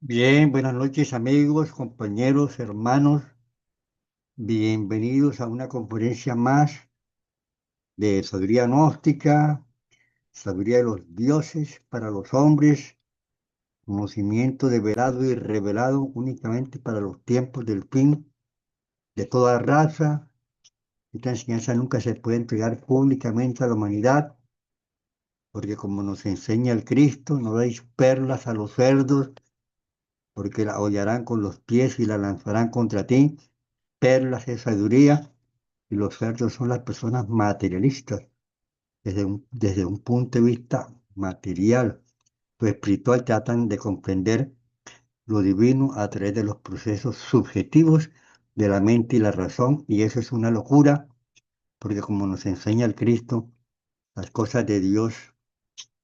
Bien, buenas noches amigos, compañeros, hermanos. Bienvenidos a una conferencia más de sabiduría gnóstica, sabiduría de los dioses para los hombres, conocimiento develado y revelado únicamente para los tiempos del fin de toda raza. Esta enseñanza nunca se puede entregar públicamente a la humanidad, porque como nos enseña el Cristo, no deis perlas a los cerdos, porque la hollarán con los pies y la lanzarán contra ti. Perlas de sabiduría. Y los cerdos son las personas materialistas, desde un punto de vista material. Lo espiritual tratan de comprender lo divino a través de los procesos subjetivos de la mente y la razón, y eso es una locura, porque como nos enseña el Cristo, las cosas de Dios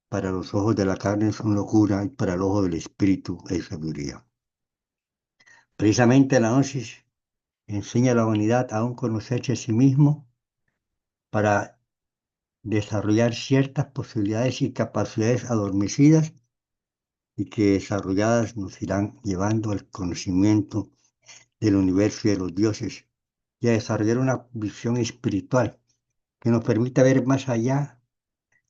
para los ojos de la carne son locura y para el ojo del espíritu es sabiduría. Precisamente la gnosis enseña a la humanidad a aún conocerse a sí mismo para desarrollar ciertas posibilidades y capacidades adormecidas y que desarrolladas nos irán llevando al conocimiento del universo y de los dioses y a desarrollar una visión espiritual que nos permita ver más allá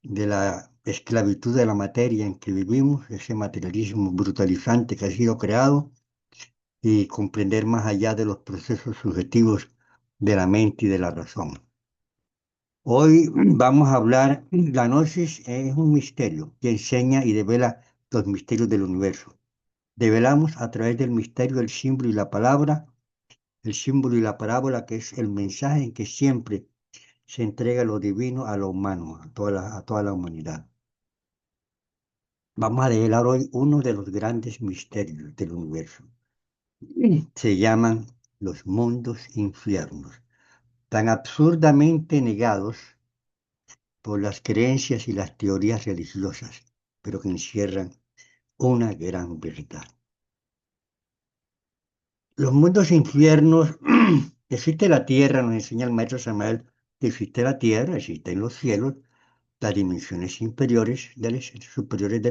de la esclavitud de la materia en que vivimos, ese materialismo brutalizante que ha sido creado, y comprender más allá de los procesos subjetivos de la mente y de la razón. Hoy vamos a hablar, la gnosis es un misterio que enseña y devela los misterios del universo. Develamos a través del misterio el símbolo y la palabra, el símbolo y la parábola, que es el mensaje en que siempre se entrega lo divino a lo humano, a toda la humanidad. Vamos a develar hoy uno de los grandes misterios del universo. Se llaman los mundos infiernos, tan absurdamente negados por las creencias y las teorías religiosas, pero que encierran una gran verdad. Los mundos infiernos, existe la tierra, nos enseña el maestro Samael, que existe la tierra, existen los cielos, las dimensiones inferiores, superiores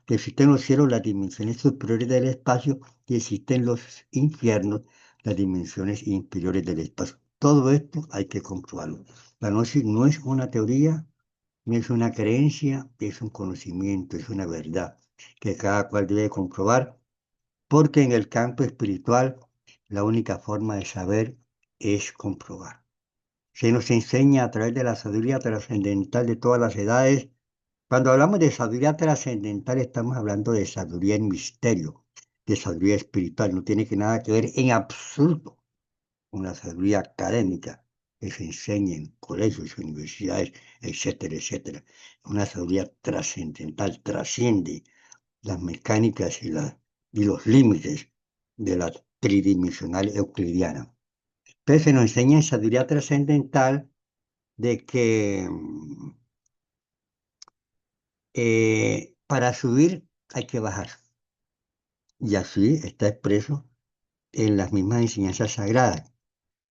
que existen los cielos, las dimensiones superiores del espacio, y existen los infiernos, las dimensiones inferiores del espacio. Todo esto hay que comprobarlo. La gnosis no es una teoría, no es una creencia, es un conocimiento, es una verdad que cada cual debe comprobar, porque en el campo espiritual la única forma de saber es comprobar. Se nos enseña a través de la sabiduría trascendental de todas las edades. Cuando hablamos de sabiduría trascendental, estamos hablando de sabiduría en misterio, de sabiduría espiritual. No tiene que nada que ver en absoluto con la sabiduría académica que se enseña en colegios, universidades, etcétera, etcétera. Una sabiduría trascendental, trasciende las mecánicas y los límites de la tridimensional euclidiana. Entonces se nos enseña en sabiduría trascendental de que para subir hay que bajar. Y así está expreso en las mismas enseñanzas sagradas.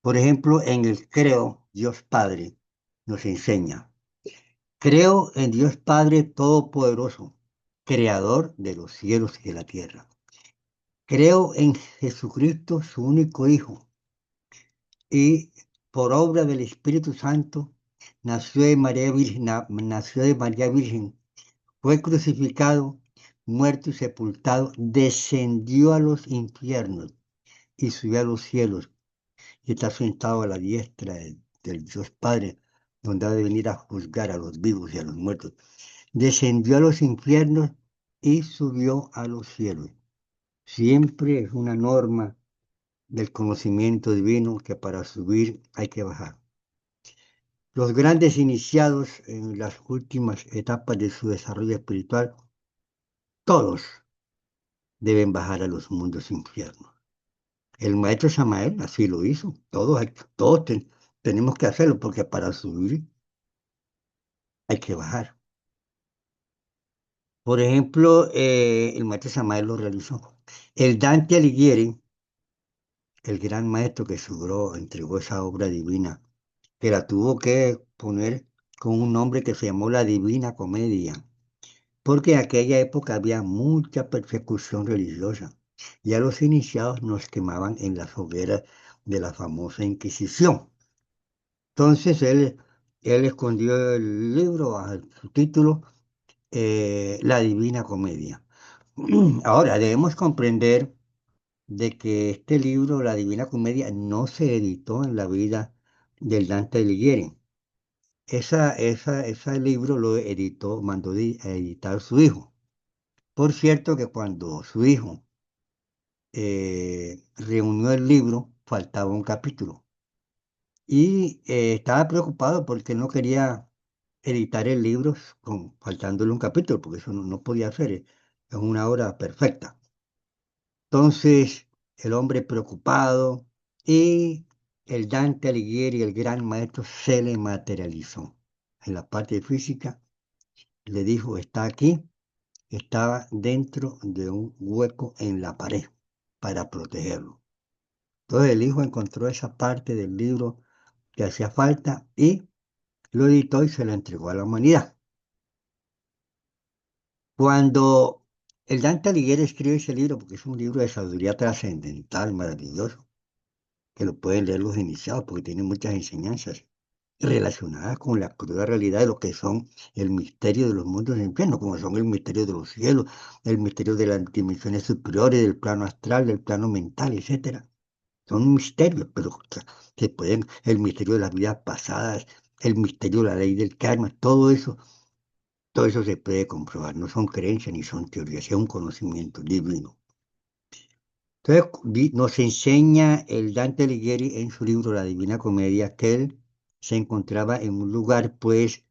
Por ejemplo, en el Creo, Dios Padre nos enseña: creo en Dios Padre Todopoderoso, Creador de los cielos y de la tierra. Creo en Jesucristo, su único Hijo, y por obra del Espíritu Santo nació de María Virgen, fue crucificado, muerto y sepultado, descendió a los infiernos y subió a los cielos, y está sentado a la diestra del Dios Padre, donde ha de venir a juzgar a los vivos y a los muertos. Descendió a los infiernos y subió a los cielos. Siempre es una norma del conocimiento divino que para subir hay que bajar. Los grandes iniciados en las últimas etapas de su desarrollo espiritual, todos deben bajar a los mundos infiernos. El maestro Samael así lo hizo. Todos tenemos que hacerlo, porque para subir hay que bajar. Por ejemplo, el maestro Samael lo realizó. El Dante Alighieri, el gran maestro que entregó esa obra divina, que la tuvo que poner con un nombre que se llamó la Divina Comedia, porque en aquella época había mucha persecución religiosa. y a los iniciados nos quemaban en las hogueras de la famosa Inquisición. Entonces él escondió el libro a su título, La Divina Comedia. Ahora, debemos comprender de que este libro, La Divina Comedia, no se editó en la vida del Dante Alighieri. Ese libro lo editó, mandó a editar su hijo. Por cierto que cuando su hijo reunió el libro, faltaba un capítulo. Y estaba preocupado porque no quería editar el libro faltándole un capítulo, porque eso no podía hacer. Es una obra perfecta. Entonces, el hombre preocupado y el Dante Alighieri, el gran maestro, se le materializó. En la parte física, le dijo, está aquí, estaba dentro de un hueco en la pared para protegerlo. Entonces el hijo encontró esa parte del libro que hacía falta y lo editó y se lo entregó a la humanidad. Cuando el Dante Alighieri escribe ese libro, porque es un libro de sabiduría trascendental, maravilloso, que lo pueden leer los iniciados porque tiene muchas enseñanzas relacionadas con la cruda realidad de lo que son el misterio de los mundos infiernos, como son el misterio de los cielos, el misterio de las dimensiones superiores, del plano astral, del plano mental, etcétera. Son misterios, pero se pueden, el misterio de las vidas pasadas, el misterio de la ley del karma, todo eso se puede comprobar, no son creencias ni son teorías, es un conocimiento divino. Entonces, nos enseña el Dante Alighieri en su libro La Divina Comedia que él se encontraba en un lugar, pues,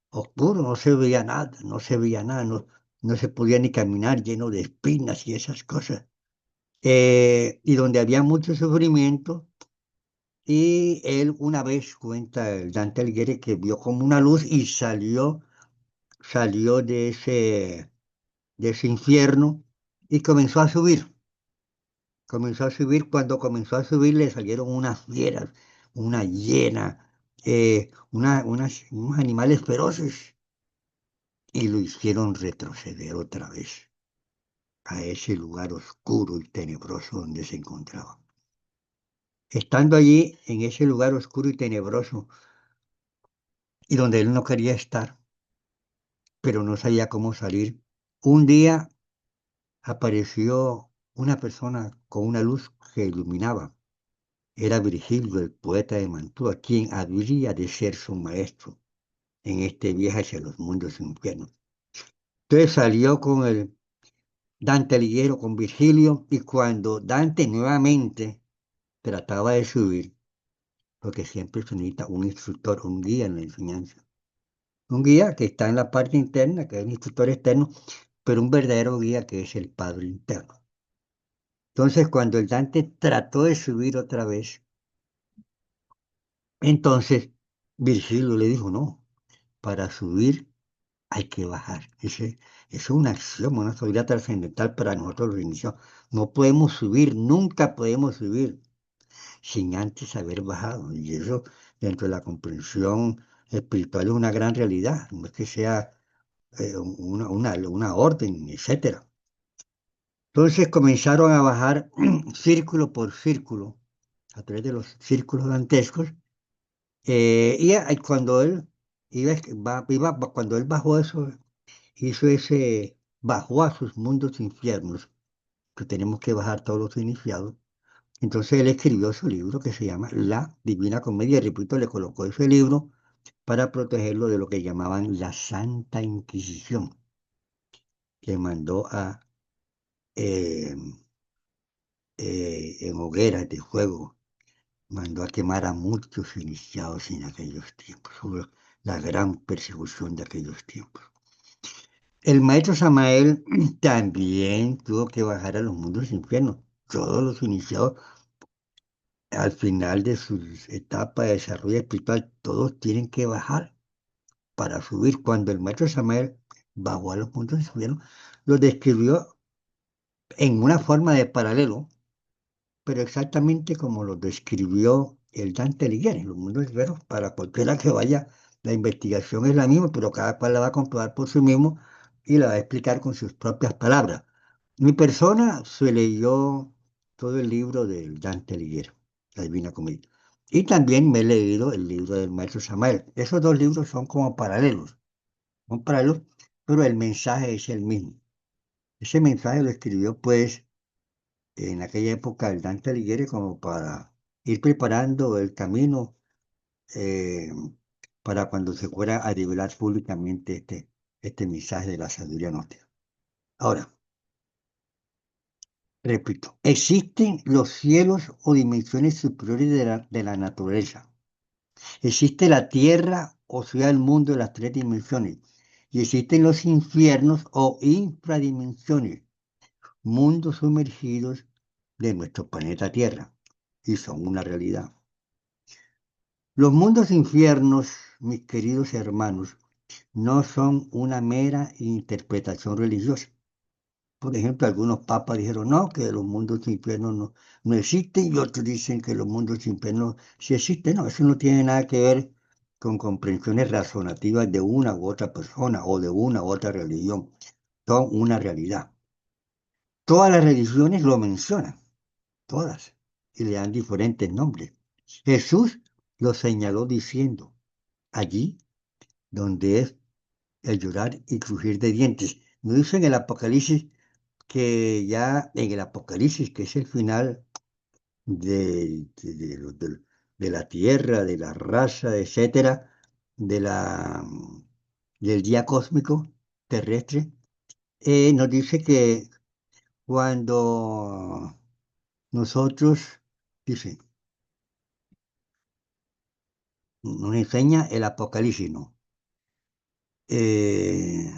oscuro, no se veía nada, no se podía ni caminar, lleno de espinas y esas cosas. Y donde había mucho sufrimiento, y él una vez cuenta el Dante Alighieri que vio como una luz y salió de ese infierno y comenzó a subir, cuando comenzó a subir le salieron unas fieras, una hiena, unos animales feroces y lo hicieron retroceder otra vez a ese lugar oscuro y tenebroso donde se encontraba. Estando allí, en ese lugar oscuro y tenebroso, y donde él no quería estar, pero no sabía cómo salir, un día apareció una persona con una luz que iluminaba. Era Virgilio, el poeta de Mantua, quien habría de ser su maestro en este viaje hacia los mundos infiernos. Entonces salió con el Dante Alighieri, con Virgilio, y cuando Dante nuevamente trataba de subir, porque siempre se necesita un instructor, un guía en la enseñanza. Un guía que está en la parte interna, que es el instructor externo, pero un verdadero guía que es el Padre interno. Entonces, cuando el Dante trató de subir otra vez, entonces Virgilio le dijo, no, para subir hay que bajar. Es una acción, una sabiduría trascendental para nosotros los iniciados. No podemos subir, nunca podemos subir sin antes haber bajado. Y eso, dentro de la comprensión espiritual, es una gran realidad. No es que sea una orden, etcétera. Entonces comenzaron a bajar círculo por círculo, a través de los círculos dantescos, cuando él cuando él bajó eso, hizo bajó a sus mundos infiernos, que tenemos que bajar todos los iniciados. Entonces él escribió su libro que se llama La Divina Comedia, y repito, le colocó ese libro para protegerlo de lo que llamaban la Santa Inquisición, que mandó eh, en hogueras de fuego, mandó a quemar a muchos iniciados en aquellos tiempos, sobre la gran persecución de aquellos tiempos. El maestro Samael también tuvo que bajar a los mundos infiernos. Todos los iniciados, al final de su etapa de desarrollo espiritual, todos tienen que bajar para subir. Cuando el maestro Samael bajó a los mundos infiernos, lo describió en una forma de paralelo, pero exactamente como lo describió el Dante Alighieri, los mundos infiernos, para cualquiera que vaya, la investigación es la misma, pero cada cual la va a comprobar por sí mismo y la va a explicar con sus propias palabras. Mi persona se leyó todo el libro del Dante Alighieri, la Divina Comedia. Y también me he leído el libro del Maestro Samael. Esos dos libros son paralelos, pero el mensaje es el mismo. Ese mensaje lo escribió, pues, en aquella época el Dante Alighieri como para ir preparando el camino eh, para cuando se fuera a revelar públicamente este mensaje de la sabiduría gnóstica. Ahora, repito, existen los cielos o dimensiones superiores de la naturaleza. Existe la tierra, o sea, el mundo de las tres dimensiones. Y existen los infiernos o infradimensiones, mundos sumergidos de nuestro planeta Tierra. Y son una realidad. Los mundos infiernos, mis queridos hermanos, no son una mera interpretación religiosa. Por ejemplo, algunos papas dijeron no, que los mundos infiernos no existen y otros dicen que los mundos infiernos sí existen. No, eso no tiene nada que ver con comprensiones razonativas de una u otra persona o de una u otra religión. Son una realidad. Todas las religiones lo mencionan, todas, y le dan diferentes nombres. Jesús lo señaló diciendo, allí donde es el llorar y crujir de dientes. Nos dice en el Apocalipsis que ya en el Apocalipsis, que es el final de la tierra, de la raza, etcétera, de la, del día cósmico terrestre, nos dice que cuando nosotros, dice, nos enseña el Apocalipsis, ¿no? Eh,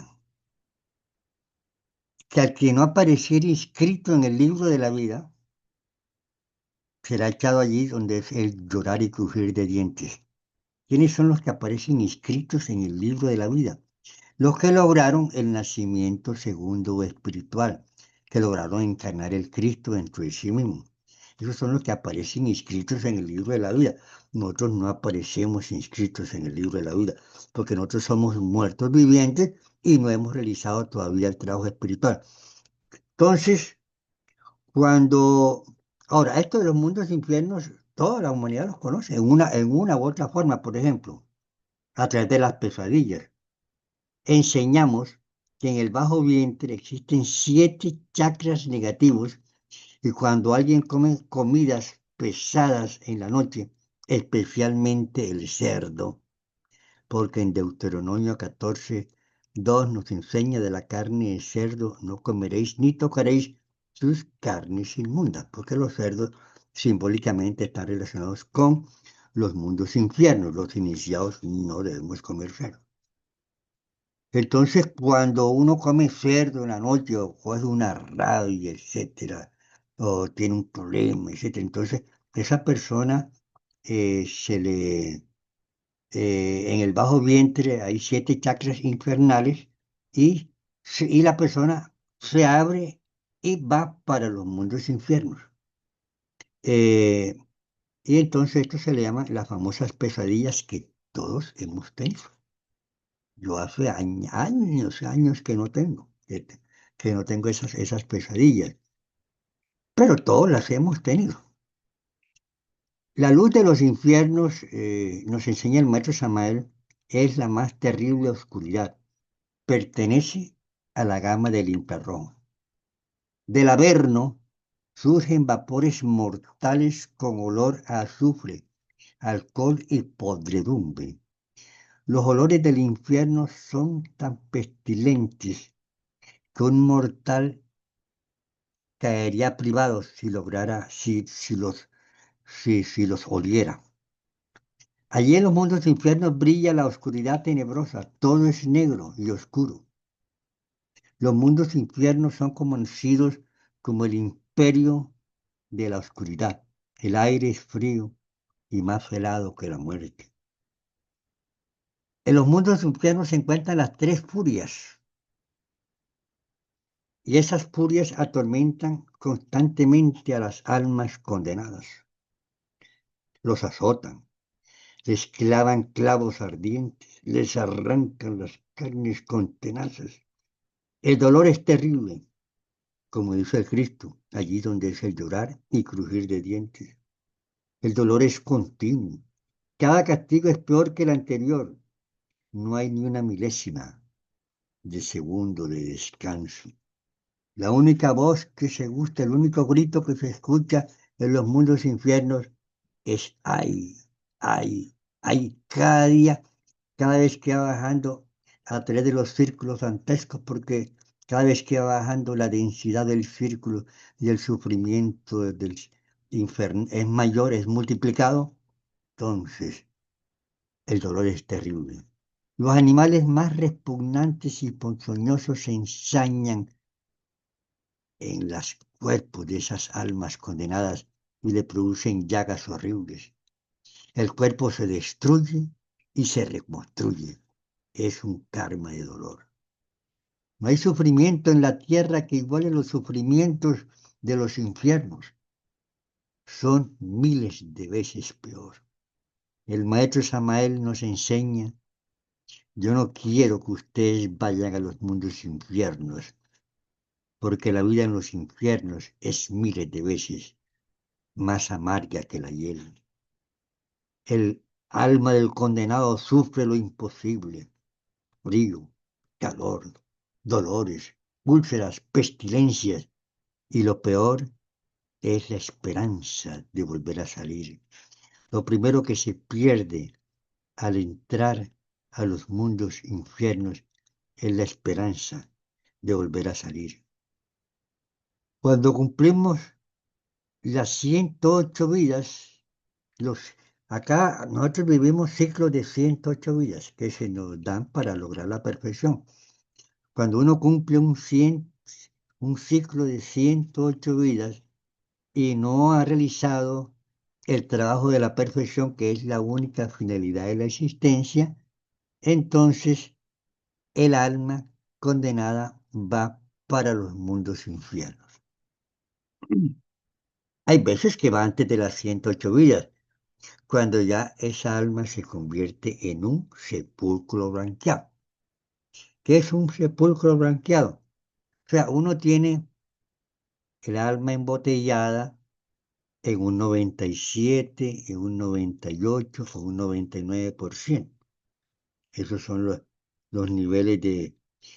que al que no apareciera inscrito en el libro de la vida, será echado allí donde es el llorar y crujir de dientes. ¿Quiénes son los que aparecen inscritos en el libro de la vida? Los que lograron el nacimiento segundo espiritual, que lograron encarnar el Cristo dentro de sí mismo. Esos son los que aparecen inscritos en el libro de la vida. Nosotros no aparecemos inscritos en el libro de la vida, porque nosotros somos muertos vivientes y no hemos realizado todavía el trabajo espiritual. Entonces, cuando... Ahora, esto de los mundos infiernos, toda la humanidad los conoce en una u otra forma, por ejemplo, a través de las pesadillas. Enseñamos que en el bajo vientre existen 7 chakras negativos y cuando alguien come comidas pesadas en la noche, especialmente el cerdo, porque en Deuteronomio 14:2 nos enseña de la carne de cerdo no comeréis ni tocaréis sus carnes inmundas, porque los cerdos simbólicamente están relacionados con los mundos infiernos. Los iniciados no debemos comer cerdo. Entonces, cuando uno come cerdo en la noche o coge una rabia, etcétera, o tiene un problema, etcétera, entonces esa persona en el bajo vientre hay 7 chakras infernales y la persona se abre y va para los mundos infiernos. Eh, y entonces esto se le llama las famosas pesadillas que todos hemos tenido. Yo hace años, años que no tengo, que no tengo esas pesadillas, pero todas las hemos tenido. La luz de los infiernos, nos enseña el maestro Samael, es la más terrible oscuridad. Pertenece a la gama del infrarrojo. Del Averno surgen vapores mortales con olor a azufre, alcohol y podredumbre. Los olores del infierno son tan pestilentes que un mortal caería privado si lograra, si los oliera. Allí en los mundos infiernos brilla la oscuridad tenebrosa, todo es negro y oscuro. Los mundos infiernos son conocidos como el imperio de la oscuridad. El aire es frío y más helado que la muerte. En los mundos infiernos se encuentran las tres furias, y esas furias atormentan constantemente a las almas condenadas. Los azotan, les clavan clavos ardientes, les arrancan las carnes con tenazas. El dolor es terrible, como dice el Cristo, allí donde es el llorar y crujir de dientes. El dolor es continuo. Cada castigo es peor que el anterior. No hay ni una milésima de segundo de descanso. La única voz que se gusta, el único grito que se escucha en los mundos infiernos es ay, ay, ay, cada día, cada vez que va bajando a través de los círculos dantescos, porque cada vez que va bajando la densidad del círculo y el sufrimiento del infierno es mayor, es multiplicado, entonces el dolor es terrible. Los animales más repugnantes y ponzoñosos se ensañan en los cuerpos de esas almas condenadas y le producen llagas horribles. El cuerpo se destruye y se reconstruye. Es un karma de dolor. No hay sufrimiento en la tierra que iguale los sufrimientos de los infiernos. Son miles de veces peor. El maestro Samael nos enseña, yo no quiero que ustedes vayan a los mundos infiernos, porque la vida en los infiernos es miles de veces más amarga que la hiel. El alma del condenado sufre lo imposible, frío, calor, dolores, úlceras, pestilencias, y lo peor es la esperanza de volver a salir. Lo primero que se pierde al entrar a los mundos infiernos es la esperanza de volver a salir. Cuando cumplimos las 108 vidas, los, acá nosotros vivimos ciclos de 108 vidas que se nos dan para lograr la perfección. Cuando uno cumple un ciclo de 108 vidas y no ha realizado el trabajo de la perfección, que es la única finalidad de la existencia, entonces el alma condenada va para los mundos infiernos. Hay veces que va antes de las 108 vidas, cuando ya esa alma se convierte en un sepulcro blanqueado. ¿Qué es un sepulcro blanqueado? O sea, uno tiene el alma embotellada en un 97, en un 98 o un 99%. Esos son los niveles de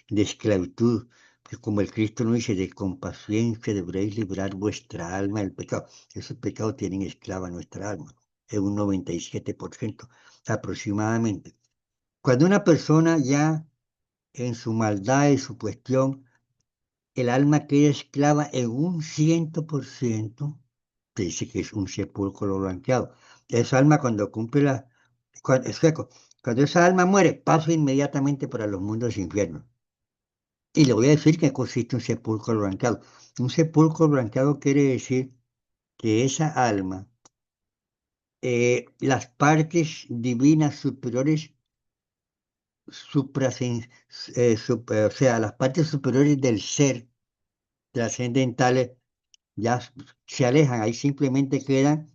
esclavitud, que como el Cristo nos dice, de compaciencia deberéis librar vuestra alma del pecado. Esos pecados tienen esclava nuestra alma, en un 97% aproximadamente. Cuando una persona ya en su maldad y su cuestión, el alma queda esclava en un 100%, te dice que es un sepulcro blanqueado. Esa alma cuando cumple es seco, cuando esa alma muere, pasa inmediatamente para los mundos infiernos. Y le voy a decir que consiste un sepulcro blanqueado. Un sepulcro blanqueado quiere decir que esa alma, las partes divinas superiores o sea, las partes superiores del ser trascendentales ya se alejan, ahí simplemente quedan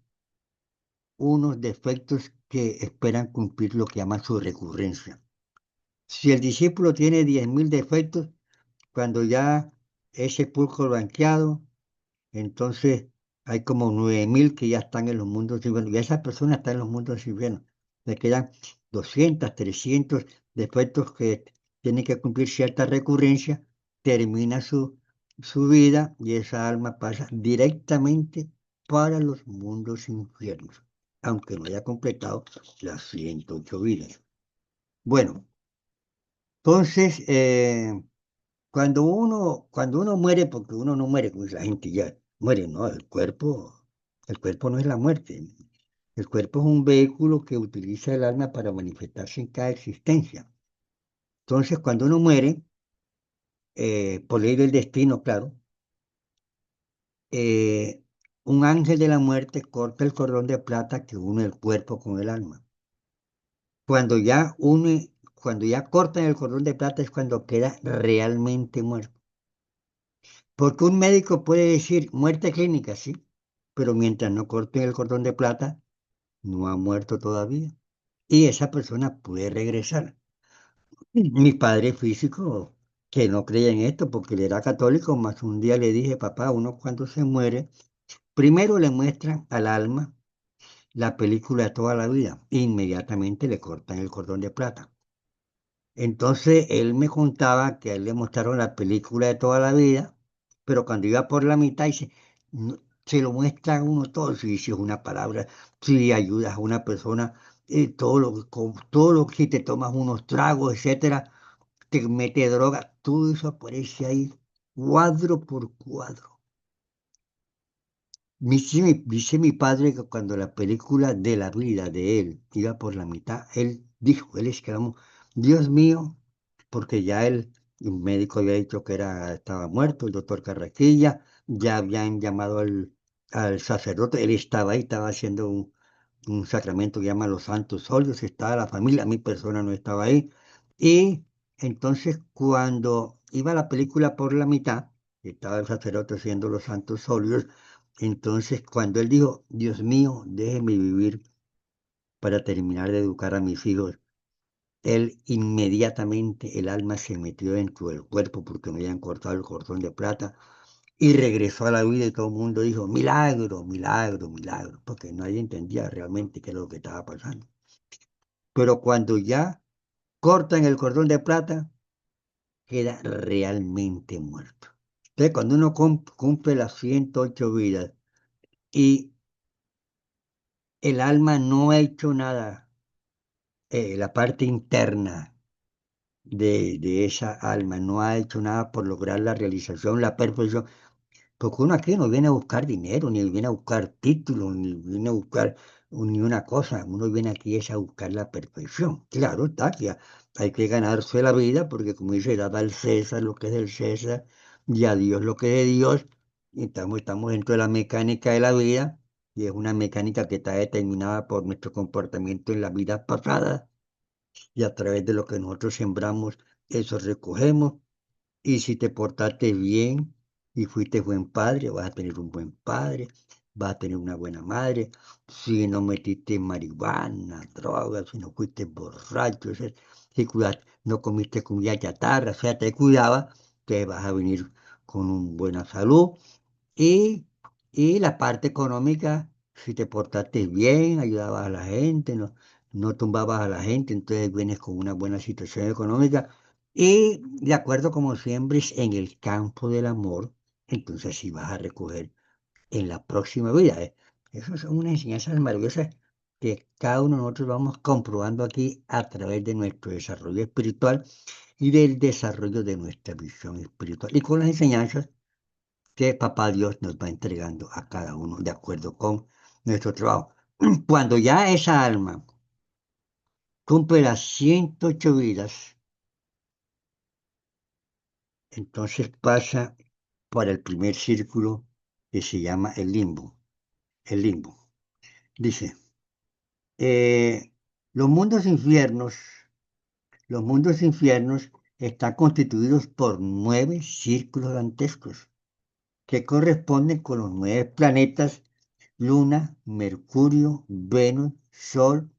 unos defectos que esperan cumplir lo que llama su recurrencia. Si el discípulo tiene 10.000 defectos, cuando ya es sepulcro blanqueado, entonces hay como 9.000 que ya están en los mundos infiernos. Y esa persona está en los mundos infiernos. Le quedan 200, 300 defectos que tienen que cumplir cierta recurrencia. Termina su vida y esa alma pasa directamente para los mundos infiernos, aunque no haya completado las 108 vidas. Bueno, entonces, cuando uno muere, porque uno no muere, como dice la gente ya muere, no, el cuerpo no es la muerte. El cuerpo es un vehículo que utiliza el alma para manifestarse en cada existencia. Entonces, cuando uno muere, por ley del destino, claro, eh, un ángel de la muerte corta el cordón de plata que une el cuerpo con el alma. Cuando ya cortan el cordón de plata es cuando queda realmente muerto. Porque un médico puede decir muerte clínica, sí, pero mientras no corten el cordón de plata, no ha muerto todavía. Y esa persona puede regresar. Mi padre físico que no creía en esto porque él era católico, más un día le dije, papá, uno cuando se muere, primero le muestran al alma la película de toda la vida, inmediatamente le cortan el cordón de plata. Entonces él me contaba que a él le mostraron la película de toda la vida, pero cuando iba por la mitad dice, se lo muestra a uno todo, si dices una palabra, si ayudas a una persona, todo lo que si te tomas unos tragos, etcétera, te mete droga, todo eso aparece ahí, cuadro por cuadro. Dice mi padre que cuando la película de la vida de él iba por la mitad, él exclamó, Dios mío, porque ya el médico había dicho que estaba muerto, el doctor Carraquilla, ya habían llamado al sacerdote, él estaba ahí, estaba haciendo un sacramento que llaman los santos óleos, estaba la familia, mi persona no estaba ahí. Y entonces cuando iba la película por la mitad, estaba el sacerdote haciendo los santos óleos, entonces cuando él dijo, Dios mío, déjeme vivir para terminar de educar a mis hijos, él inmediatamente el alma se metió dentro del cuerpo porque me habían cortado el cordón de plata y regresó a la vida y todo el mundo dijo, milagro, milagro, milagro, porque nadie entendía realmente qué es lo que estaba pasando. Pero cuando ya cortan el cordón de plata, queda realmente muerto. Entonces, cuando uno cumple las 108 vidas y el alma no ha hecho nada, la parte interna de esa alma no ha hecho nada por lograr la realización, la perfección, porque uno aquí no viene a buscar dinero, ni viene a buscar títulos, ni viene a buscar ni una cosa. Uno viene aquí es a buscar la perfección. Claro, está, que hay que ganarse la vida, porque como dice, daba al César lo que es del César y a Dios lo que es de Dios. Y estamos dentro de la mecánica de la vida, y es una mecánica que está determinada por nuestro comportamiento en la vida pasada, y a través de lo que nosotros sembramos, eso recogemos. Y si te portaste bien y fuiste buen padre, vas a tener un buen padre, vas a tener una buena madre. Si no metiste marihuana, drogas, si no fuiste borracho, si no comiste comida chatarra, o sea, te cuidaba, te vas a venir con una buena salud. Y, y la parte económica, si te portaste bien, ayudabas a la gente, no tumbabas a la gente, entonces vienes con una buena situación económica. Y de acuerdo como siembres en el campo del amor, entonces sí vas a recoger en la próxima vida. Esas son unas enseñanzas maravillosas que cada uno de nosotros vamos comprobando aquí a través de nuestro desarrollo espiritual y del desarrollo de nuestra visión espiritual. Y con las enseñanzas que Papá Dios nos va entregando a cada uno de acuerdo con nuestro trabajo. Cuando ya esa alma cumple las 108 vidas, entonces pasa por el primer círculo que se llama el limbo. El limbo. Dice, eh, los mundos infiernos, los mundos infiernos están constituidos por 9 círculos dantescos que corresponden con los 9 planetas: Luna, Mercurio, Venus, Sol,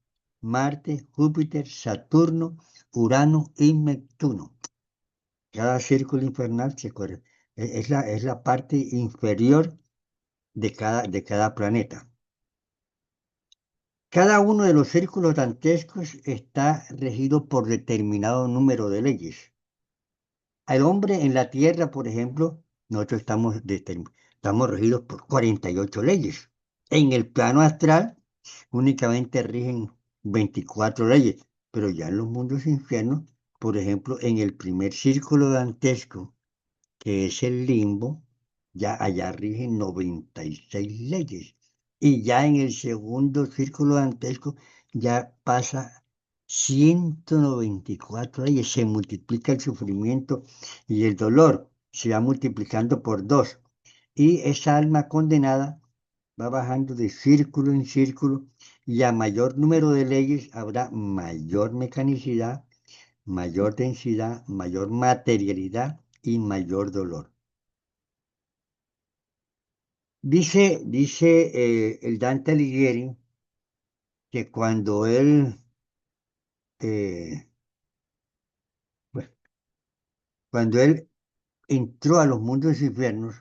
Marte, Júpiter, Saturno, Urano y Neptuno. Cada círculo infernal es la parte inferior de cada planeta. Cada uno de los círculos dantescos está regido por determinado número de leyes. Al hombre en la Tierra, por ejemplo, nosotros estamos regidos por 48 leyes. En el plano astral únicamente rigen 24 leyes, pero ya en los mundos infiernos, por ejemplo, en el primer círculo dantesco, que es el limbo, ya allá rigen 96 leyes. Y ya en el segundo círculo dantesco ya pasa 194 leyes. Se multiplica el sufrimiento y el dolor, se va multiplicando por dos. Y esa alma condenada va bajando de círculo en círculo, y a mayor número de leyes habrá mayor mecanicidad, mayor densidad, mayor materialidad y mayor dolor. Dice el Dante Alighieri que cuando él, eh, bueno, Cuando él entró a los mundos infiernos,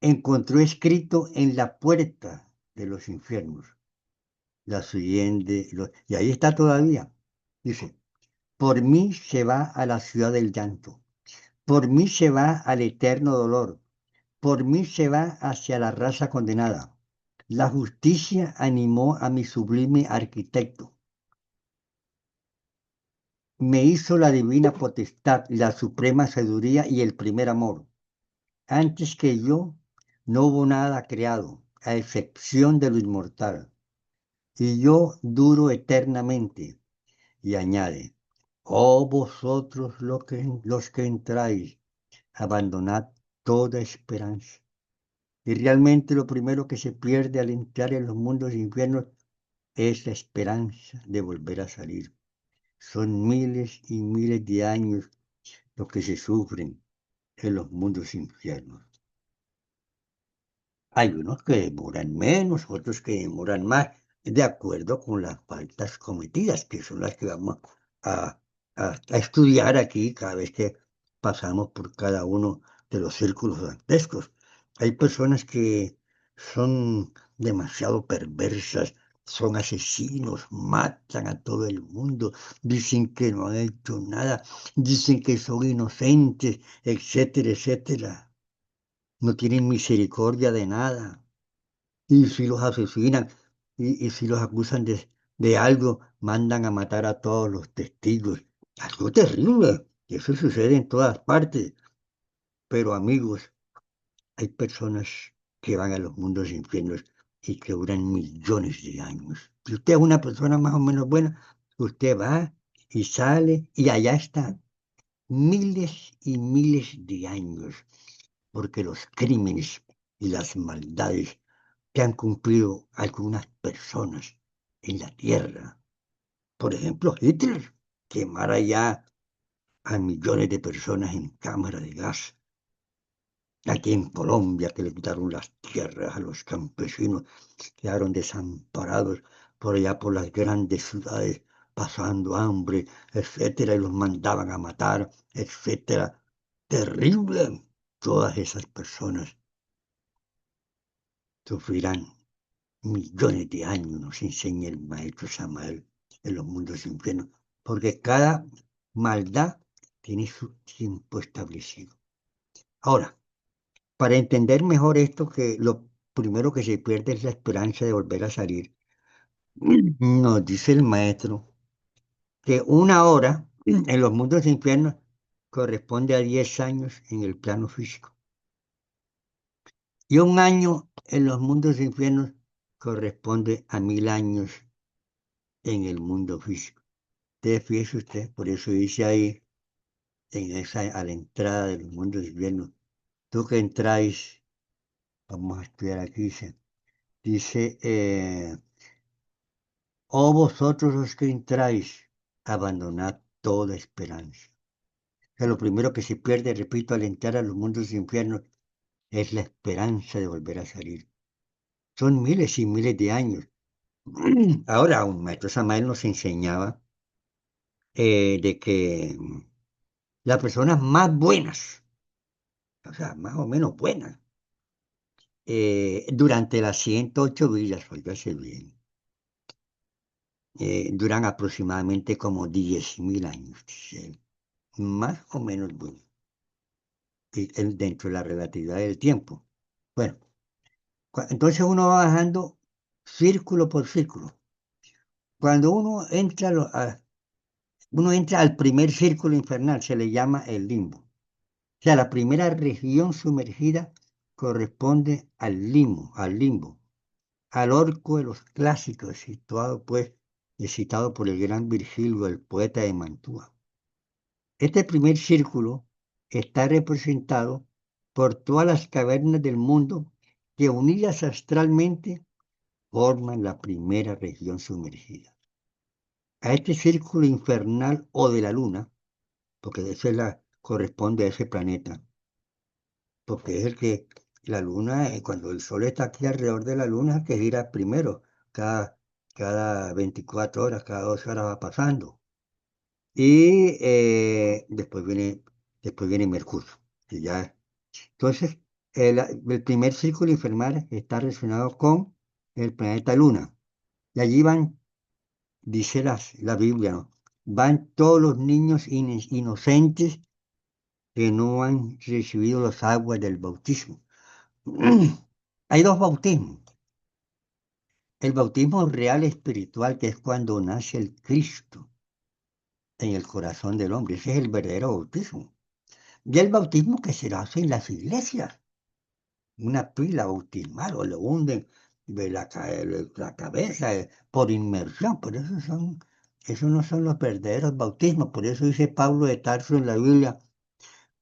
encontró escrito en la puerta de los infiernos, la siguiente, y ahí está todavía. Dice, por mí se va a la ciudad del llanto, por mí se va al eterno dolor, por mí se va hacia la raza condenada. La justicia animó a mi sublime arquitecto. Me hizo la divina potestad, la suprema sabiduría y el primer amor. Antes que yo, no hubo nada creado, a excepción de lo inmortal. Y yo duro eternamente. Y añade, oh vosotros los que entráis, abandonad toda esperanza. Y realmente lo primero que se pierde al entrar en los mundos infiernos es la esperanza de volver a salir. Son miles y miles de años los que se sufren en los mundos infiernos. Hay unos que demoran menos, otros que demoran más, de acuerdo con las faltas cometidas, que son las que vamos a, a estudiar aquí cada vez que pasamos por cada uno de los círculos dantescos. Hay personas que son demasiado perversas, son asesinos, matan a todo el mundo, dicen que no han hecho nada, dicen que son inocentes, etcétera, etcétera. No tienen misericordia de nada. Y si los asesinan y si los acusan de algo, mandan a matar a todos los testigos. Algo terrible. Eso sucede en todas partes. Pero amigos, hay personas que van a los mundos infiernos y que duran millones de años. Si usted es una persona más o menos buena, usted va y sale y allá está. Miles y miles de años. Porque los crímenes y las maldades que han cumplido algunas personas en la tierra. Por ejemplo, Hitler quemara ya a millones de personas en cámara de gas. Aquí en Colombia, que le quitaron las tierras a los campesinos, quedaron desamparados por allá por las grandes ciudades, pasando hambre, etcétera, y los mandaban a matar, etcétera. Terrible. Todas esas personas sufrirán millones de años, nos enseña el maestro Samael en los mundos infiernos, porque cada maldad tiene su tiempo establecido. Ahora, para entender mejor esto, que lo primero que se pierde es la esperanza de volver a salir, nos dice el maestro que una hora en los mundos infiernos corresponde a 10 años en el plano físico. Y un año en los mundos infiernos corresponde a 1000 años en el mundo físico. Entonces, fíjese usted, por eso dice ahí, a la entrada del mundo infierno, tú que entráis, vamos a estudiar aquí, dice, oh vosotros los que entráis, abandonad toda esperanza. O sea, lo primero que se pierde, repito, al entrar a los mundos infiernos es la esperanza de volver a salir. Son miles y miles de años. Ahora, un maestro Samael nos enseñaba de que las personas más buenas, o sea, más o menos buenas, durante las 108 vidas, oígase bien, duran aproximadamente como 10.000 años, dice él, más o menos bueno, dentro de la relatividad del tiempo. Bueno, entonces uno va bajando círculo por círculo. Cuando uno entra al primer círculo infernal, se le llama el limbo. O sea, la primera región sumergida corresponde al limbo, al orco de los clásicos, situado pues, citado por el gran Virgilio, el poeta de Mantua. Este primer círculo está representado por todas las cavernas del mundo que unidas astralmente forman la primera región sumergida. A este círculo infernal o de la luna, porque corresponde a ese planeta, porque es el que la luna, cuando el sol está aquí alrededor de la luna, que gira primero, cada 24 horas, cada 12 horas va pasando. Y después viene Mercurio. Que ya, entonces, el primer círculo infernal está relacionado con el planeta Luna. Y allí van, dice la Biblia, ¿no? Van todos los niños inocentes que no han recibido las aguas del bautismo. Hay dos bautismos. El bautismo real espiritual, que es cuando nace el Cristo en el corazón del hombre. Ese es el verdadero bautismo. Y el bautismo que se hace en las iglesias. Una pila bautismal o lo hunden de la cabeza por inmersión. Por eso esos no son los verdaderos bautismos. Por eso dice Pablo de Tarso en la Biblia,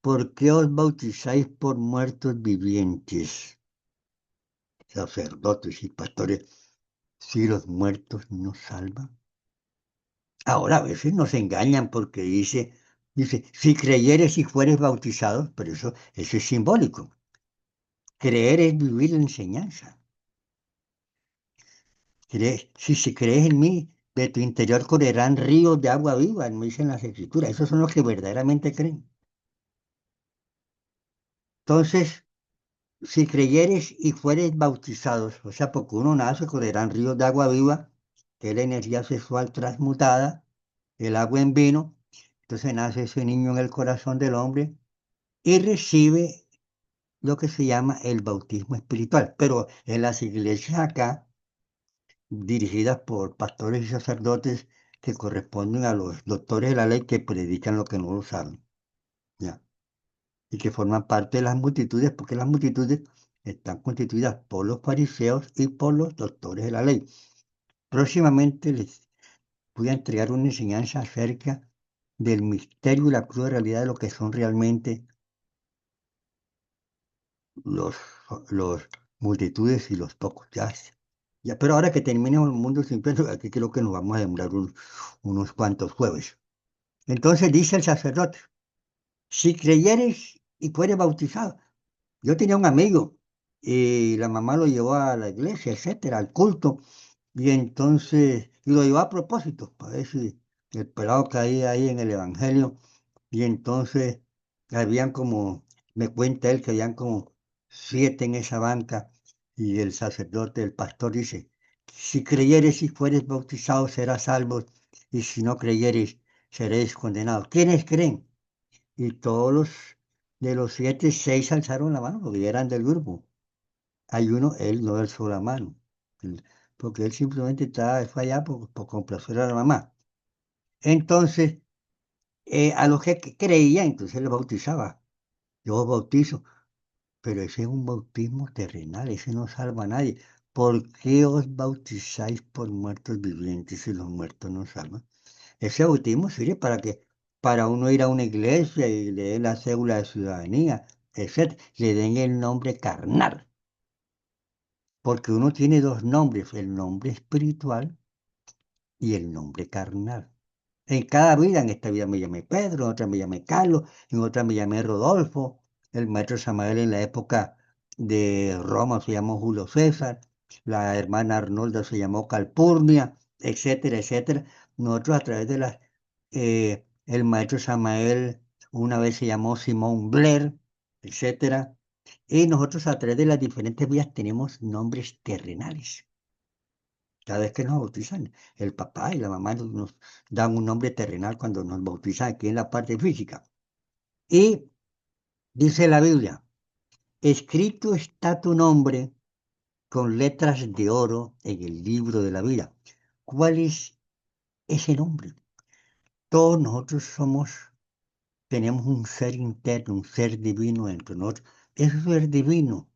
¿por qué os bautizáis por muertos vivientes? Sacerdotes y pastores, si los muertos no salvan. Ahora a veces nos engañan porque dice, si creyeres y fueres bautizados, pero eso es simbólico. Creer es vivir la enseñanza. Si crees en mí, de tu interior correrán ríos de agua viva, me dicen las escrituras. Esos son los que verdaderamente creen. Entonces, si creyeres y fueres bautizados, o sea, porque uno nace, correrán ríos de agua viva, que es la energía sexual transmutada, el agua en vino. Entonces nace ese niño en el corazón del hombre y recibe lo que se llama el bautismo espiritual. Pero en las iglesias acá, dirigidas por pastores y sacerdotes que corresponden a los doctores de la ley que predican lo que no lo saben, ¿ya? Y que forman parte de las multitudes, porque las multitudes están constituidas por los fariseos y por los doctores de la ley. Próximamente les voy a entregar una enseñanza acerca del misterio y la cruda realidad de lo que son realmente los, los multitudes y los pocos. Ya, pero ahora que terminemos el mundo sin pecado, aquí creo que nos vamos a demorar unos cuantos jueves. Entonces dice el sacerdote, si creyeres y fueres bautizado. Yo tenía un amigo y la mamá lo llevó a la iglesia, etcétera, al culto, y entonces, y lo llevó a propósito, para ver si el pelado caía ahí en el evangelio. Y entonces habían como, me cuenta él que habían como 7 en esa banca y el sacerdote, el pastor dice, si creyeres y fueres bautizado serás salvo y si no creyeres seréis condenados. ¿Quiénes creen? Y todos de los 7, 6 alzaron la mano porque eran del grupo. Hay uno, él no alzó la mano, él- porque él simplemente fue allá por complacer a la mamá. Entonces, a los que creían, entonces los bautizaba. Yo os bautizo, pero ese es un bautismo terrenal, ese no salva a nadie. ¿Por qué os bautizáis por muertos vivientes si los muertos no salvan? Ese bautismo sirve para uno ir a una iglesia y leer la cédula de ciudadanía, etc. Le den el nombre carnal, porque uno tiene dos nombres, el nombre espiritual y el nombre carnal. En cada vida, en esta vida me llamé Pedro, en otra me llamé Carlos, en otra me llamé Rodolfo. El maestro Samael en la época de Roma se llamó Julio César, la hermana Arnolda se llamó Calpurnia, etcétera, etcétera. Nosotros a través el maestro Samael una vez se llamó Simón Blair, etcétera. Y nosotros a través de las diferentes vidas tenemos nombres terrenales. Cada vez que nos bautizan, el papá y la mamá nos dan un nombre terrenal cuando nos bautizan aquí en la parte física. Y dice la Biblia, escrito está tu nombre con letras de oro en el libro de la vida. ¿Cuál es ese nombre? Todos nosotros tenemos un ser interno, un ser divino entre nosotros. Ese ser divino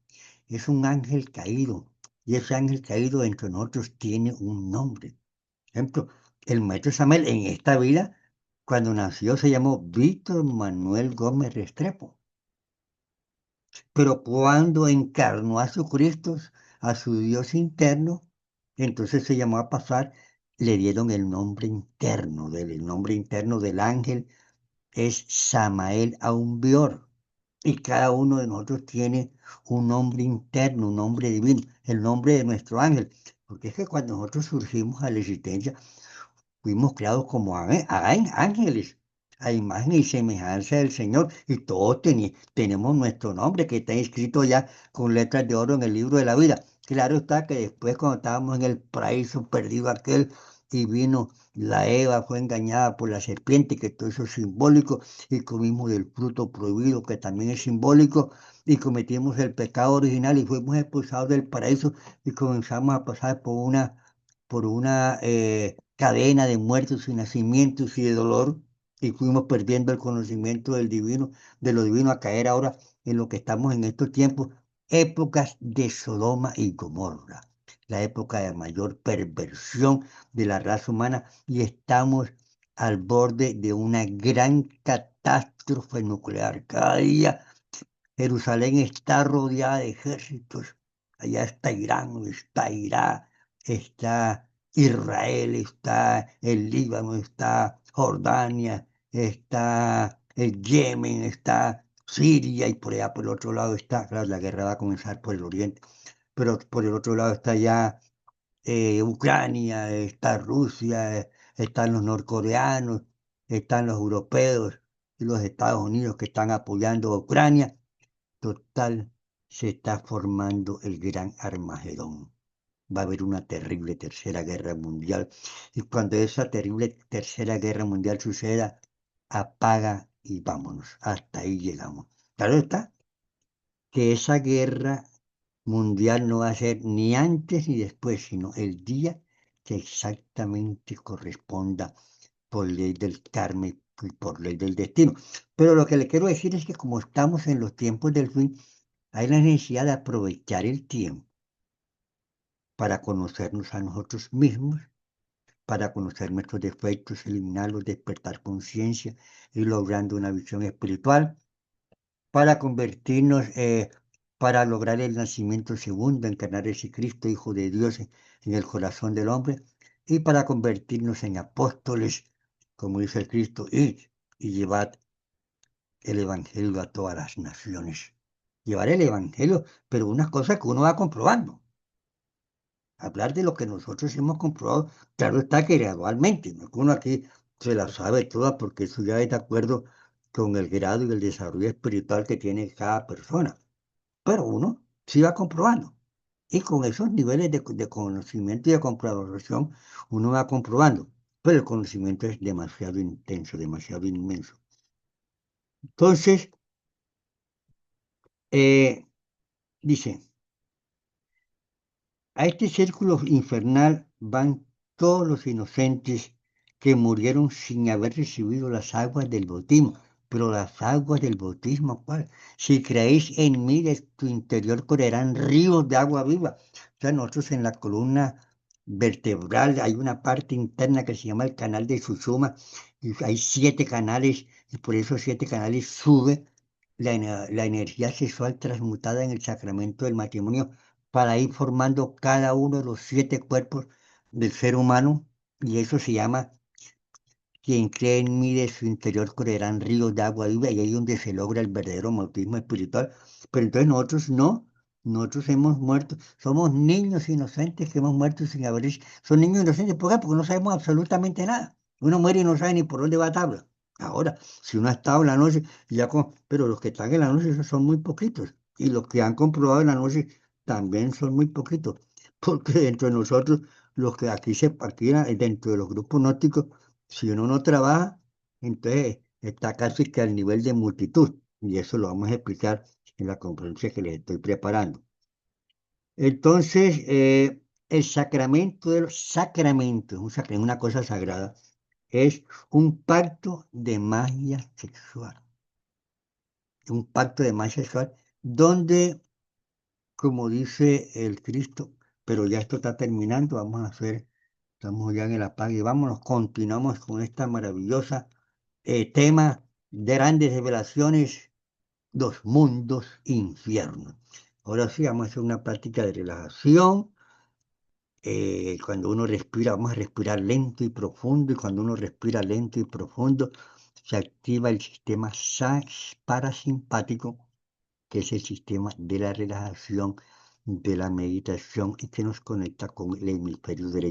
es un ángel caído. Y ese ángel caído entre nosotros tiene un nombre. Ejemplo, el maestro Samuel en esta vida, cuando nació, se llamó Víctor Manuel Gómez Restrepo. Pero cuando encarnó a su Cristo, a su Dios interno, entonces se llamó a pasar, le dieron el nombre interno el nombre interno del ángel es Samael Aumbior. Y cada uno de nosotros tiene un nombre interno, un nombre divino, el nombre de nuestro ángel. Porque es que cuando nosotros surgimos a la existencia, fuimos creados como ángeles. a imagen y semejanza del Señor. Y todos tenemos nuestro nombre que está inscrito ya con letras de oro en el libro de la vida. Claro está que después cuando estábamos en el paraíso perdido aquel y vino la Eva, fue engañada por la serpiente, que todo eso es simbólico, y comimos del fruto prohibido, que también es simbólico, y cometimos el pecado original y fuimos expulsados del paraíso y comenzamos a pasar por una cadena de muertos y nacimientos y de dolor, y fuimos perdiendo el conocimiento del divino, de lo divino, a caer ahora en lo que estamos en estos tiempos, épocas de Sodoma y Gomorra, la época de mayor perversión de la raza humana, y estamos al borde de una gran catástrofe nuclear. Cada día Jerusalén está rodeada de ejércitos. Allá está Irán, está Irak, está Israel, está el Líbano, está Jordania, está el Yemen, está Siria, y por allá por el otro lado está, claro, la guerra va a comenzar por el oriente, pero por el otro lado está ya Ucrania, está Rusia, están los norcoreanos, están los europeos y los Estados Unidos que están apoyando a Ucrania. Total, se está formando el gran Armagedón. Va a haber una terrible tercera guerra mundial. Y cuando esa terrible tercera guerra mundial suceda, apaga y vámonos. Hasta ahí llegamos. Claro está que esa guerra mundial no va a ser ni antes ni después, sino el día que exactamente corresponda por ley del karma y por ley del destino. Pero lo que le quiero decir es que como estamos en los tiempos del fin, hay la necesidad de aprovechar el tiempo para conocernos a nosotros mismos, para conocer nuestros defectos, eliminarlos, despertar conciencia y logrando una visión espiritual, para convertirnos, para lograr el nacimiento segundo, encarnar ese Cristo, Hijo de Dios, en el corazón del hombre, y para convertirnos en apóstoles, como dice el Cristo, y llevad el Evangelio a todas las naciones. Llevar el Evangelio, pero una cosa que uno va comprobando. Hablar de lo que nosotros hemos comprobado, claro está que gradualmente, no es que uno aquí se la sabe toda, porque eso ya es de acuerdo con el grado y el desarrollo espiritual que tiene cada persona. Pero uno sí va comprobando. Y con esos niveles de conocimiento y de comprobación, uno va comprobando. Pero el conocimiento es demasiado intenso, demasiado inmenso. Entonces, dice, a este círculo infernal van todos los inocentes que murieron sin haber recibido las aguas del bautismo. Pero las aguas del bautismo, ¿cuál? Si creéis en mí, de tu interior correrán ríos de agua viva. O sea, nosotros en la columna vertebral hay una parte interna que se llama el canal de Sushumna, y hay 7 canales, y por esos 7 canales sube la energía sexual transmutada en el sacramento del matrimonio para ir formando cada uno de los 7 cuerpos del ser humano, y eso se llama: quien cree en mí, de su interior correrán ríos de agua viva, y ahí es donde se logra el verdadero bautismo espiritual. Pero entonces nosotros no, nosotros hemos muerto, somos niños inocentes que hemos muerto sin haber hecho. Son niños inocentes, ¿por qué? Porque no sabemos absolutamente nada. Uno muere y no sabe ni por dónde va a tabla. Ahora, si uno ha estado en la noche, pero los que están en la noche esos son muy poquitos, y los que han comprobado en la noche también son muy poquitos, porque dentro de nosotros, los que dentro de los grupos gnósticos, si uno no trabaja, entonces está casi que al nivel de multitud, y eso lo vamos a explicar en la conferencia que les estoy preparando. Entonces, el sacramento de los sacramentos, una cosa sagrada, es un pacto de magia sexual, donde, como dice el Cristo, pero ya esto está terminando, estamos ya en el apague y vámonos, continuamos con esta maravillosa tema de grandes revelaciones, los mundos infiernos. Ahora sí, vamos a hacer una práctica de relajación. Cuando uno respira, vamos a respirar lento y profundo, y cuando uno respira lento y profundo, se activa el sistema parasimpático, que es el sistema de la relajación, de la meditación, y que nos conecta con el hemisferio derecho.